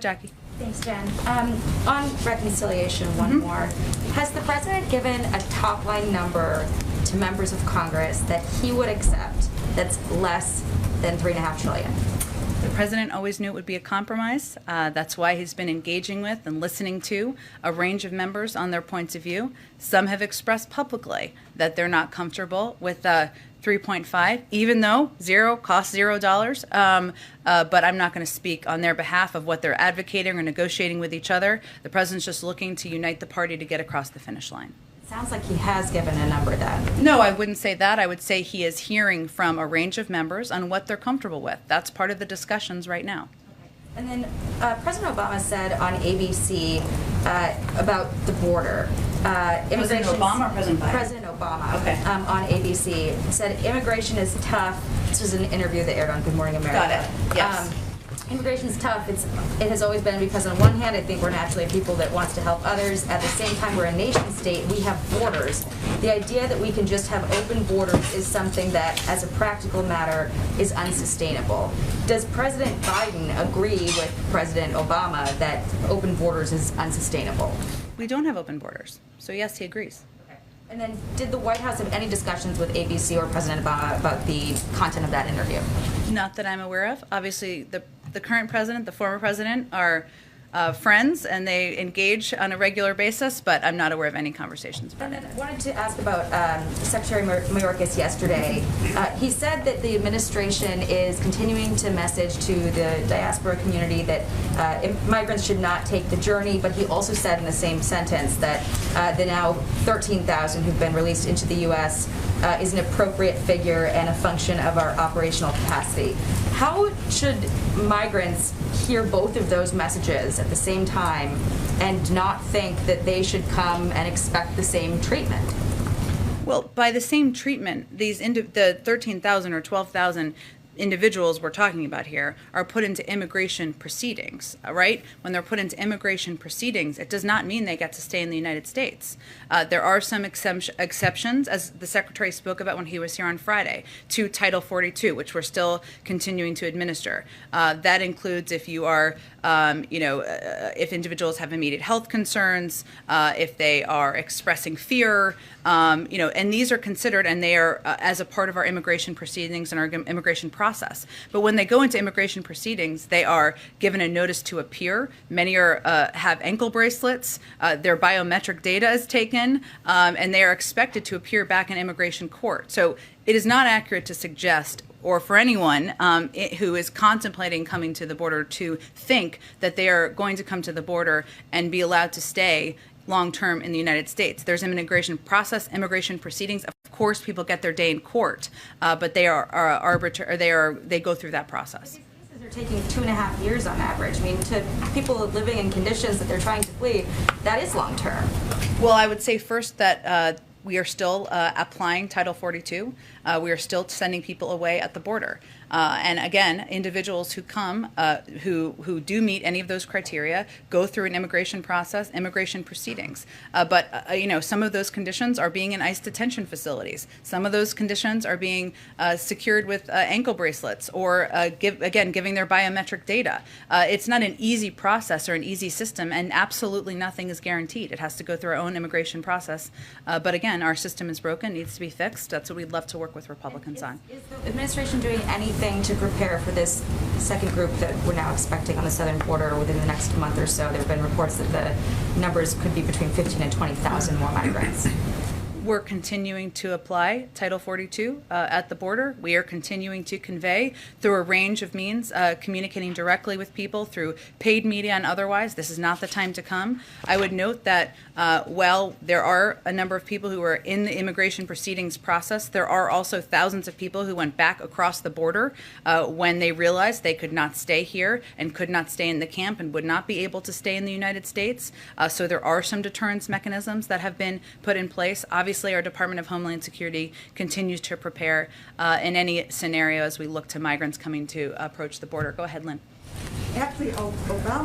Jackie. Thanks, Jen. On reconciliation, one more. Has the president given a top-line number to members of Congress that he would accept that's less than $3.5 trillion? The president always knew it would be a compromise. That's why he's been engaging with and listening to a range of members on their points of view. Some have expressed publicly that they're not comfortable with 3.5, even though zero costs $0. But I'm not going to speak on their behalf of what they're advocating or negotiating with each other. The president's just looking to unite the party to get across the finish line. Sounds like he has given a number then. No, I wouldn't say that. I would say he is hearing from a range of members on what they're comfortable with. That's part of the discussions right now. Okay. And then President Obama said on ABC about the border. President Obama or President Biden? President Obama. Okay. On ABC said immigration is tough. This was an interview that aired on Good Morning America. Got it. Yes. Immigration is tough. It has always been because on one hand, I think we're naturally a people that wants to help others. At the same time, we're a nation state. We have borders. The idea that we can just have open borders is something that, as a practical matter, is unsustainable. Does President Biden agree with President Obama that open borders is unsustainable? We don't have open borders. So yes, he agrees. Okay. And then did the White House have any discussions with ABC or President Obama about the content of that interview? Not that I'm aware of. Obviously, the current president, the former president are friends, and they engage on a regular basis, but I'm not aware of any conversations about it. And then I wanted to ask about Secretary Mayorkas yesterday. He said that the administration is continuing to message to the diaspora community that migrants should not take the journey, but he also said in the same sentence that the now 13,000 who've been released into the U.S. Is an appropriate figure and a function of our operational capacity. How should migrants hear both of those messages at the same time and not think that they should come and expect the same treatment? Well, by the same treatment, the 13,000 or 12,000 individuals we're talking about here are put into immigration proceedings, right? When they're put into immigration proceedings, it does not mean they get to stay in the United States. There are some exceptions, as the Secretary spoke about when he was here on Friday, to Title 42, which we're still continuing to administer. That includes if you are, if individuals have immediate health concerns, if they are expressing fear, and these are considered, and they are as a part of our immigration proceedings and our immigration process. But when they go into immigration proceedings, they are given a notice to appear. Many have ankle bracelets. Their biometric data is taken, and they are expected to appear back in immigration court. So it is not accurate to suggest, or for anyone who is contemplating coming to the border, to think that they are going to come to the border and be allowed to stay long-term in the United States. There's an immigration process, immigration proceedings. Of course, people get their day in court, but they are arbitrary. They go through that process. These cases are taking 2.5 years on average. I mean, to people living in conditions that they're trying to flee, that is long-term. Well, I would say first that we are still applying Title 42. We are still sending people away at the border. And again, individuals who come, who do meet any of those criteria, go through an immigration process, immigration proceedings. But some of those conditions are being in ICE detention facilities. Some of those conditions are being secured with ankle bracelets, or giving their biometric data. It's not an easy process or an easy system, and absolutely nothing is guaranteed. It has to go through our own immigration process. But again, our system is broken, needs to be fixed. That's what we'd love to work with Republicans on. Is the administration doing anything to prepare for this second group that we're now expecting on the southern border within the next month or so? There have been reports that the numbers could be between 15,000 and 20,000 more migrants. We're continuing to apply Title 42 at the border. We are continuing to convey through a range of means, communicating directly with people through paid media and otherwise. This is not the time to come. I would note that while there are a number of people who are in the immigration proceedings process, there are also thousands of people who went back across the border when they realized they could not stay here and could not stay in the camp and would not be able to stay in the United States. So there are some deterrence mechanisms that have been put in place. Obviously, our Department of Homeland Security continues to prepare in any scenario as we look to migrants coming to approach the border. Go ahead, Lynn. Actually, Obama